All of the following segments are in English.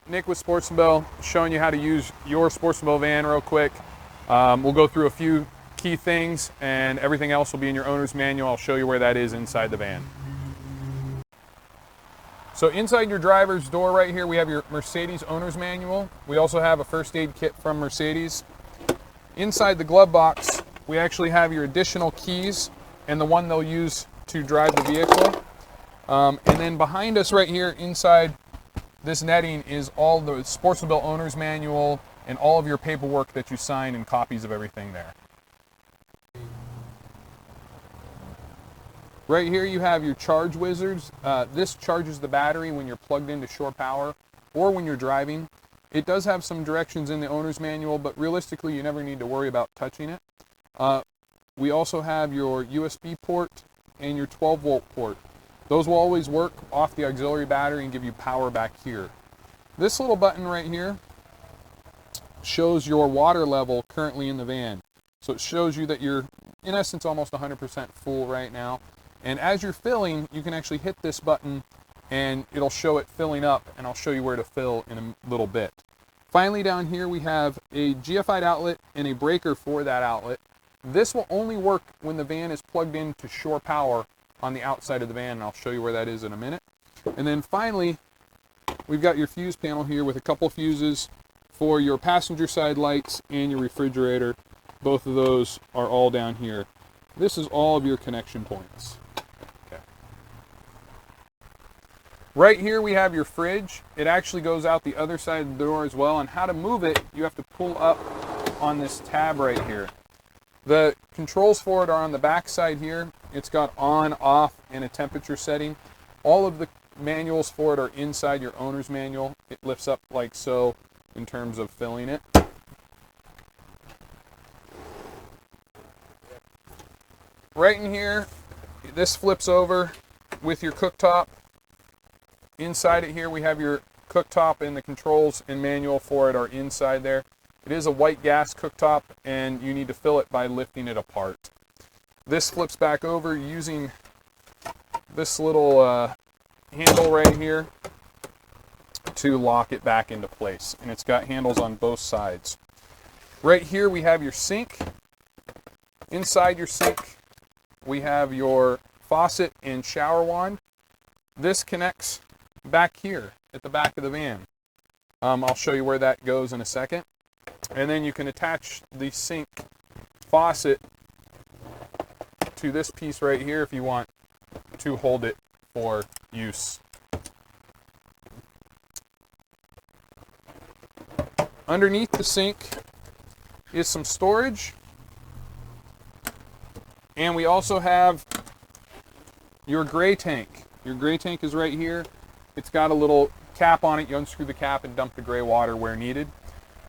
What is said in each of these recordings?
Nick with SPORTMOBILE, showing you how to use your SPORTMOBILE van real quick. We'll go through a few key things, and everything else will be in your owner's manual. I'll show you where that is inside the van. So inside your driver's door right here, we have your Mercedes owner's manual. We also have a first aid kit from Mercedes. Inside the glove box, we actually have your additional keys and the one they'll use to drive the vehicle. And then behind us right here inside this netting is all the SPORTMOBILE owner's manual and all of your paperwork that you sign and copies of everything there. Right here you have your charge wizards. This charges the battery when you're plugged into shore power or when you're driving. It does have some directions in the owner's manual, but realistically you never need to worry about touching it. We also have your USB port and your 12-volt port. Those will always work off the auxiliary battery and give you power back here. This little button right here shows your water level currently in the van. So it shows you that you're, in essence, almost 100% full right now. And as you're filling, you can actually hit this button and it'll show it filling up, and I'll show you where to fill in a little bit. Finally, down here we have a GFI outlet and a breaker for that outlet. This will only work when the van is plugged into shore power on the outside of the van, and I'll show you where that is in a minute. And then finally, we've got your fuse panel here with a couple fuses for your passenger side lights and your refrigerator. Both of those are all down here. This is all of your connection points. Okay. Right here we have your fridge. It actually goes out the other side of the door as well, and how to move it, you have to pull up on this tab right here. The controls for it are on the back side here. It's got on, off, and a temperature setting. All of the manuals for it are inside your owner's manual. It lifts up like so in terms of filling it. Right in here, this flips over with your cooktop. Inside it here, we have your cooktop, and the controls and manual for it are inside there. It is a white gas cooktop, and you need to fill it by lifting it apart. This flips back over using this little handle right here to lock it back into place, and it's got handles on both sides. Right here we have your sink. Inside your sink we have your faucet and shower wand. This connects back here at the back of the van. I'll show you where that goes in a second. And then you can attach the sink faucet to this piece right here if you want to hold it for use. Underneath the sink is some storage, and we also have your gray tank. Your gray tank is right here. It's got a little cap on it. You unscrew the cap and dump the gray water where needed.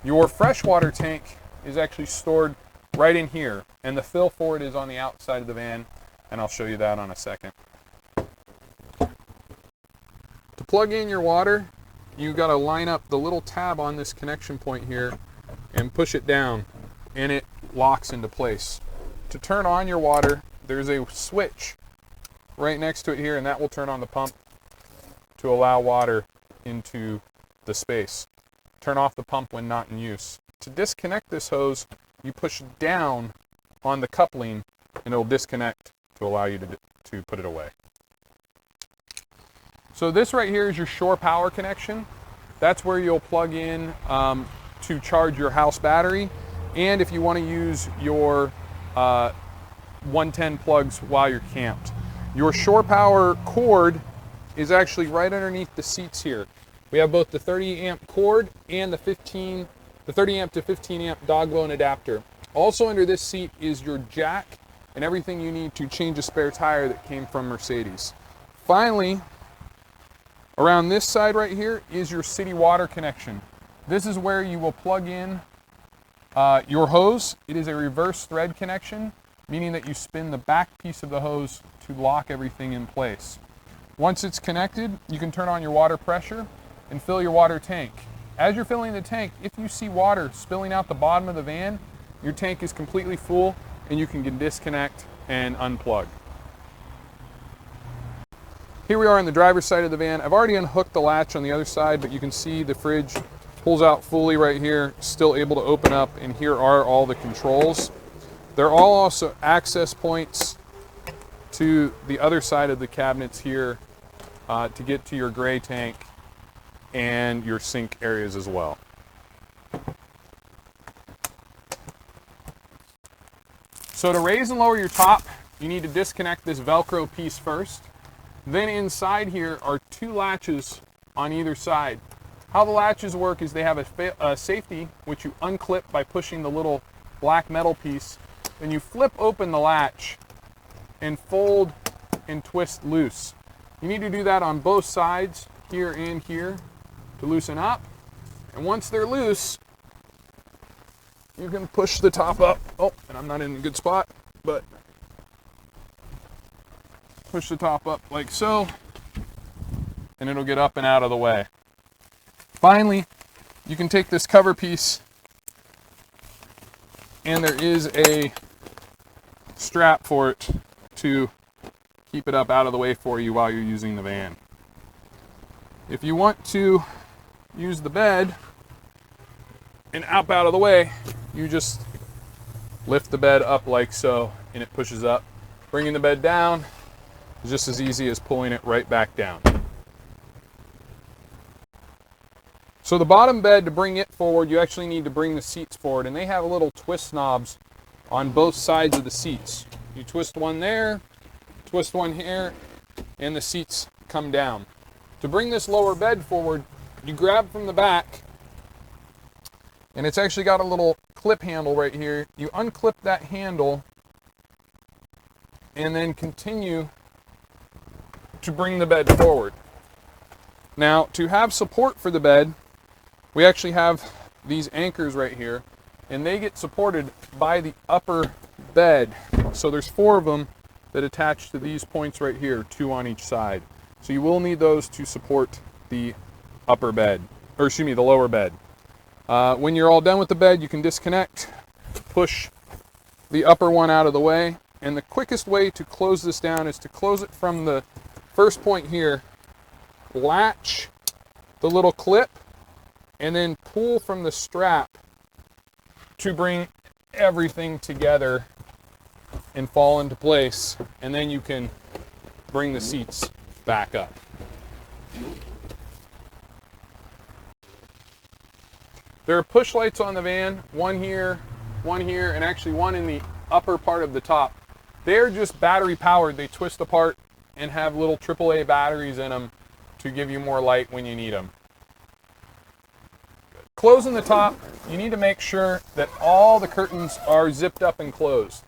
Your freshwater tank is actually stored right in here, and the fill for it is on the outside of the van, and I'll show you that on a second. To plug in your water, you've got to line up the little tab on this connection point here and push it down, and it locks into place. To turn on your water, there's a switch right next to it here, and that will turn on the pump to allow water into the space. Turn off the pump when not in use. To disconnect this hose, you push down on the coupling and it'll disconnect to allow you to put it away. So this right here is your shore power connection. That's where you'll plug in to charge your house battery, and if you want to use your 110 plugs while you're camped. Your shore power cord is actually right underneath the seats here. We have both the 30 amp cord and the 30 amp to 15 amp dog bone adapter. Also under this seat is your jack and everything you need to change a spare tire that came from Mercedes. Finally, around this side right here is your city water connection. This is where you will plug in your hose. It is a reverse thread connection, meaning that you spin the back piece of the hose to lock everything in place. Once it's connected, you can turn on your water pressure and fill your water tank. As you're filling the tank, if you see water spilling out the bottom of the van, your tank is completely full and you can disconnect and unplug. Here we are on the driver's side of the van. I've already unhooked the latch on the other side, but you can see the fridge pulls out fully right here, still able to open up, and here are all the controls. There are also access points to the other side of the cabinets here to get to your gray tank and your sink areas as well. So to raise and lower your top, you need to disconnect this Velcro piece first. Then inside here are two latches on either side. How the latches work is they have a safety, which you unclip by pushing the little black metal piece. Then you flip open the latch and fold and twist loose. You need to do that on both sides, here and here, to loosen up. And once they're loose, you can push the top up. Oh, and I'm not in a good spot, but push the top up like so, and it'll get up and out of the way. Finally, you can take this cover piece, and there is a strap for it to keep it up out of the way for you while you're using the van. If you want to use the bed and up out of the way, you just lift the bed up like so, and it pushes up. Bringing the bed down is just as easy as pulling it right back down. So the bottom bed, to bring it forward, you actually need to bring the seats forward, and they have little twist knobs on both sides of the seats. You twist one there, twist one here, and the seats come down. To bring this lower bed forward, you grab from the back, and it's actually got a little clip handle right here. You unclip that handle and then continue to bring the bed forward. Now, to have support for the bed, we actually have these anchors right here, and they get supported by the upper bed. So there's 4 of them that attach to these points right here, 2 on each side. So you will need those to support the upper bed, or excuse me, the lower bed. When you're all done with the bed, you can disconnect, push the upper one out of the way, and the quickest way to close this down is to close it from the first point here, latch the little clip, and then pull from the strap to bring everything together and fall into place, and then you can bring the seats back up. There are push lights on the van, one here, and actually one in the upper part of the top. They're just battery powered. They twist apart and have little AAA batteries in them to give you more light when you need them. Closing the top, you need to make sure that all the curtains are zipped up and closed.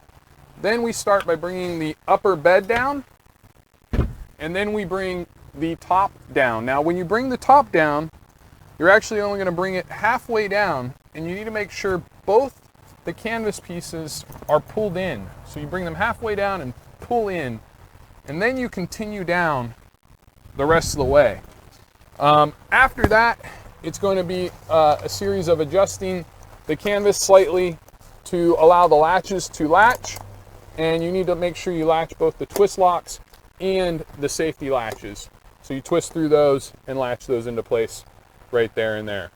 Then we start by bringing the upper bed down, and then we bring the top down. Now, when you bring the top down, you're actually only going to bring it halfway down, and you need to make sure both the canvas pieces are pulled in. So you bring them halfway down and pull in, and then you continue down the rest of the way. After that, it's going to be a series of adjusting the canvas slightly to allow the latches to latch, and you need to make sure you latch both the twist locks and the safety latches. So you twist through those and latch those into place right there and there.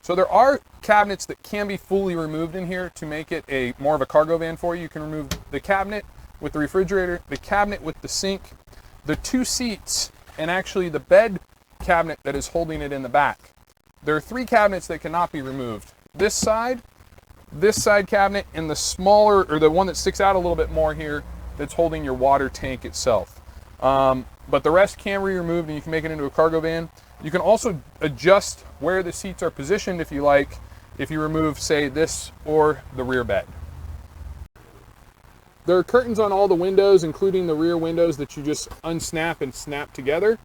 So there are cabinets that can be fully removed in here to make it more of a cargo van for you. You can remove the cabinet with the refrigerator, the cabinet with the sink, the 2 seats, and actually the bed cabinet that is holding it in the back. There are 3 cabinets that cannot be removed. This side cabinet, and the smaller, or the one that sticks out a little bit more here, that's holding your water tank itself. But the rest can be removed, and you can make it into a cargo van. You can also adjust where the seats are positioned if you like, if you remove, say, this or the rear bed. There are curtains on all the windows, including the rear windows, that you just unsnap and snap together.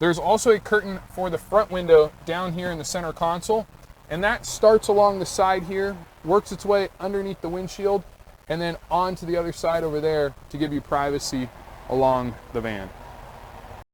There's also a curtain for the front window down here in the center console, and that starts along the side here, works its way underneath the windshield, and then onto the other side over there to give you privacy along the van.